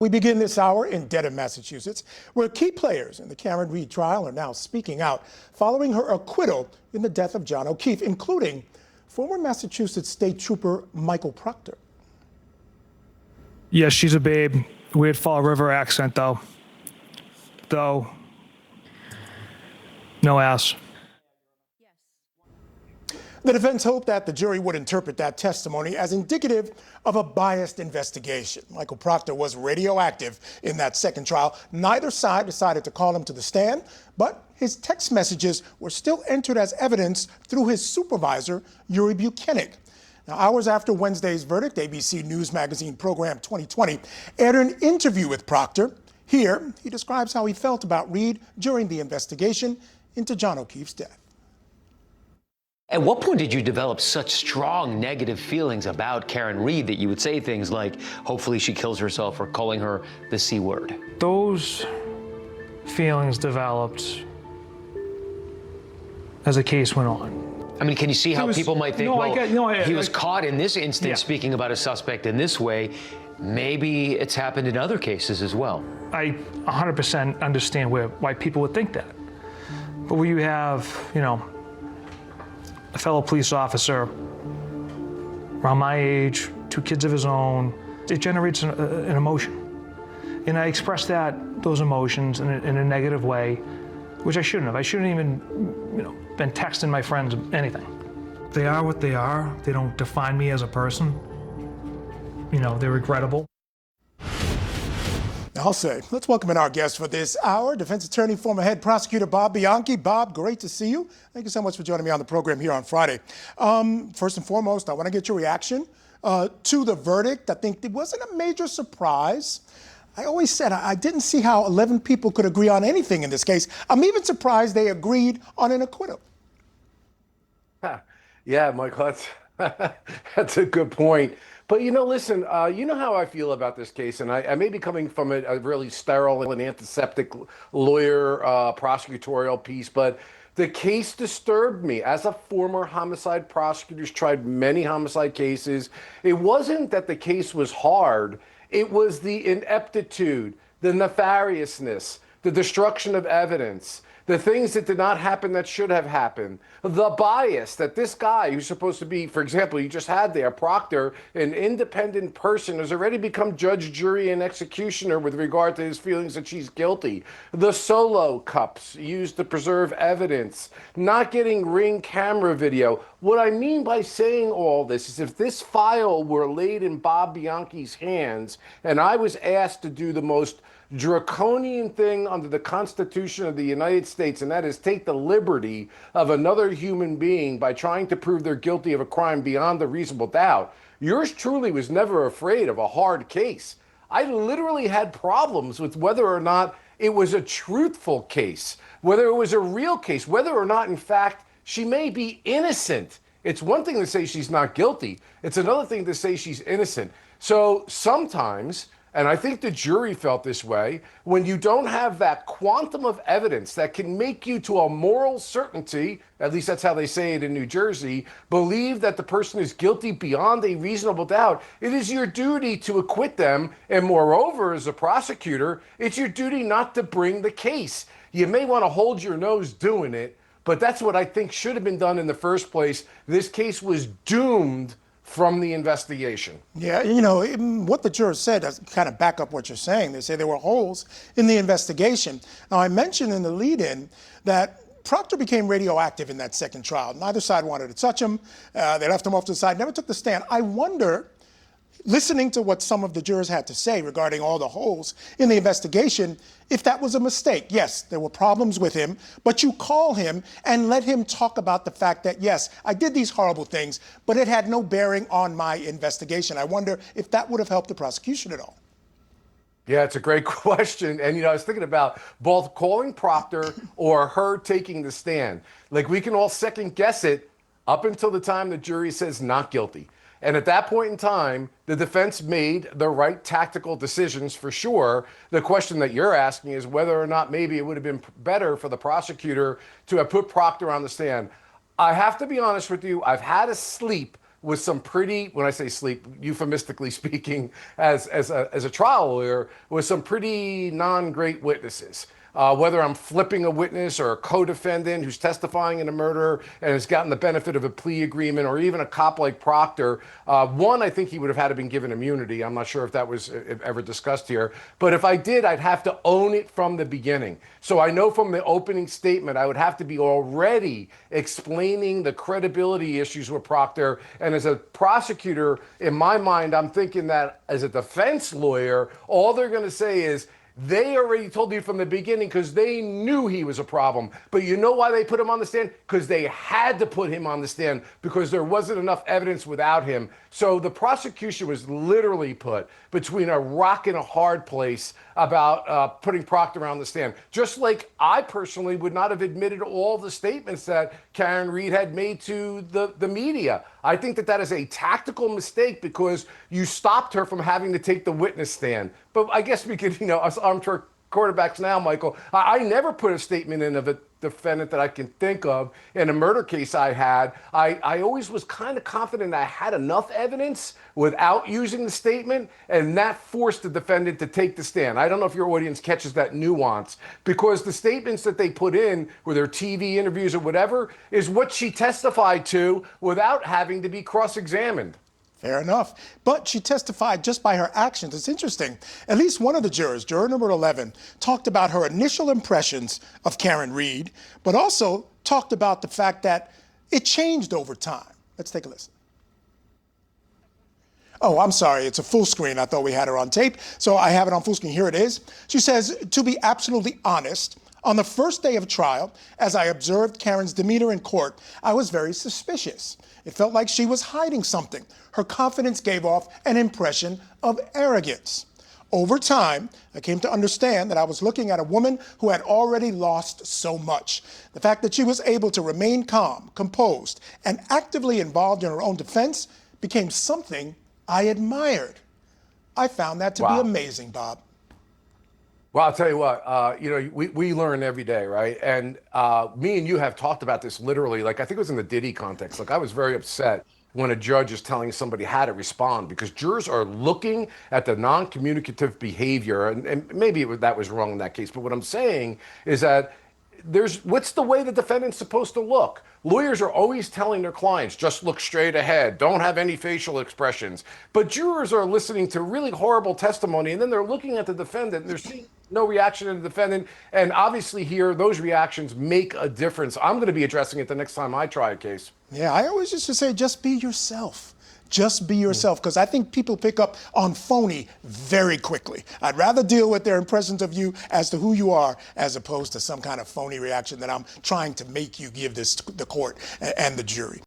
We begin this hour in Dedham, Massachusetts, where key players in the Karen Read trial are now speaking out following her acquittal in the death of John O'Keefe, including former Massachusetts State Trooper Michael Proctor. Yes, she's a babe. Weird Fall River accent, though. No ass. The defense hoped that the jury would interpret that testimony as indicative of a biased investigation. Michael Proctor was radioactive in that second trial. Neither side decided to call him to the stand, but his text messages were still entered as evidence through his supervisor, Yuri Buchanan. Now, hours after Wednesday's verdict, ABC News Magazine Program 2020 aired an interview with Proctor. Here, he describes how he felt about Read during the investigation into John O'Keefe's death. At what point did you develop such strong negative feelings about Karen Read that you would say things like, hopefully she kills herself, or calling her the C word? Those feelings developed as the case went on. I mean, can you see how people might think, he was caught in this instance speaking about a suspect in this way. Maybe it's happened in other cases as well. I 100% understand why people would think that. But when you have, a fellow police officer around my age, 2 kids of his own, it generates an emotion. And I express those emotions in a negative way, which I shouldn't have. I shouldn't even, been texting my friends anything. They are what they are. They don't define me as a person. They're regrettable. I'll say, let's welcome in our guest for this hour, defense attorney, former head prosecutor Bob Bianchi. Bob, great to see you. Thank you so much for joining me on the program here on Friday. First and foremost, I want to get your reaction to the verdict. I think it wasn't a major surprise. I always said I didn't see how 11 people could agree on anything in this case. I'm even surprised they agreed on an acquittal. Yeah, Michael, that's a good point. But, listen, you know how I feel about this case, and I may be coming from a really sterile and antiseptic lawyer prosecutorial piece, but the case disturbed me. As a former homicide prosecutor who's tried many homicide cases, it wasn't that the case was hard. It was the ineptitude, the nefariousness, the destruction of evidence, the things that did not happen that should have happened, the bias that this guy who's supposed to be, for example, you just had there, Proctor, an independent person, has already become judge, jury, and executioner with regard to his feelings that she's guilty. The solo cups used to preserve evidence, not getting Ring camera video. What I mean by saying all this is if this file were laid in Bob Bianchi's hands and I was asked to do the most draconian thing under the Constitution of the United States, and that is take the liberty of another human being by trying to prove they're guilty of a crime beyond a reasonable doubt. Yours truly was never afraid of a hard case. I literally had problems with whether or not it was a truthful case, whether it was a real case, whether or not, in fact, she may be innocent. It's one thing to say she's not guilty. It's another thing to say she's innocent. So sometimes, and I think the jury felt this way, when you don't have that quantum of evidence that can make you to a moral certainty, at least that's how they say it in New Jersey, believe that the person is guilty beyond a reasonable doubt, it is your duty to acquit them. And moreover, as a prosecutor, it's your duty not to bring the case. You may want to hold your nose doing it, but that's what I think should have been done in the first place. This case was doomed from the investigation. Yeah, what the jurors said does kind of back up what you're saying. They say there were holes in the investigation. Now, I mentioned in the lead-in that Proctor became radioactive in that second trial. Neither side wanted to touch him. They left him off to the side, never took the stand. I wonder, listening to what some of the jurors had to say regarding all the holes in the investigation, if that was a mistake. Yes, there were problems with him, but you call him and let him talk about the fact that, yes, I did these horrible things, but it had no bearing on my investigation. I wonder if that would have helped the prosecution at all. Yeah, it's a great question. And, I was thinking about both calling Proctor or her taking the stand. Like, we can all second guess it up until the time the jury says not guilty. And at that point in time, the defense made the right tactical decisions for sure. The question that you're asking is whether or not maybe it would have been better for the prosecutor to have put Proctor on the stand. I have to be honest with you, I've had to sleep with some pretty, when I say sleep, euphemistically speaking, as a trial lawyer, with some pretty non-great witnesses. Whether I'm flipping a witness or a co-defendant who's testifying in a murder and has gotten the benefit of a plea agreement, or even a cop like Proctor, one, I think he would have had to been given immunity. I'm not sure if that was ever discussed here. But if I did, I'd have to own it from the beginning. So I know from the opening statement, I would have to be already explaining the credibility issues with Proctor. And as a prosecutor, in my mind, I'm thinking that as a defense lawyer, all they're going to say is, they already told you from the beginning because they knew he was a problem. But you know why they put him on the stand? Because they had to put him on the stand because there wasn't enough evidence without him. So the prosecution was literally put between a rock and a hard place about putting Proctor on the stand. Just like I personally would not have admitted all the statements that Karen Reed had made to the media. I think that that is a tactical mistake because you stopped her from having to take the witness stand. But I guess we could, us armchair quarterbacks now, Michael, I never put a statement in of a defendant that I can think of in a murder case I had. I always was kind of confident I had enough evidence without using the statement, and that forced the defendant to take the stand. I don't know if your audience catches that nuance, because the statements that they put in, with their TV interviews or whatever, is what she testified to without having to be cross-examined. Fair enough. But she testified just by her actions. It's interesting. At least one of the jurors, juror number 11, talked about her initial impressions of Karen Reed, but also talked about the fact that it changed over time. Let's take a listen. Oh, I'm sorry. It's a full screen. I thought we had her on tape. So I have it on full screen. Here it is. She says, to be absolutely honest, on the first day of trial, as I observed Karen's demeanor in court, I was very suspicious. It felt like she was hiding something. Her confidence gave off an impression of arrogance. Over time, I came to understand that I was looking at a woman who had already lost so much. The fact that she was able to remain calm, composed, and actively involved in her own defense became something I admired. I found that to be amazing, Bob. Well, I'll tell you what, we learn every day, right? And me and you have talked about this literally, like I think it was in the Diddy context. Like I was very upset when a judge is telling somebody how to respond, because jurors are looking at the non-communicative behavior, and maybe that was wrong in that case. But what I'm saying is that what's the way the defendant's supposed to look? Lawyers are always telling their clients, just look straight ahead, don't have any facial expressions. But jurors are listening to really horrible testimony, and then they're looking at the defendant, and they're seeing no reaction in the defendant. And obviously here, those reactions make a difference. I'm going to be addressing it the next time I try a case. Yeah, I always used to say, just be yourself. Just be yourself, because I think people pick up on phony very quickly. I'd rather deal with their impressions of you as to who you are, as opposed to some kind of phony reaction that I'm trying to make you give this to the court and the jury.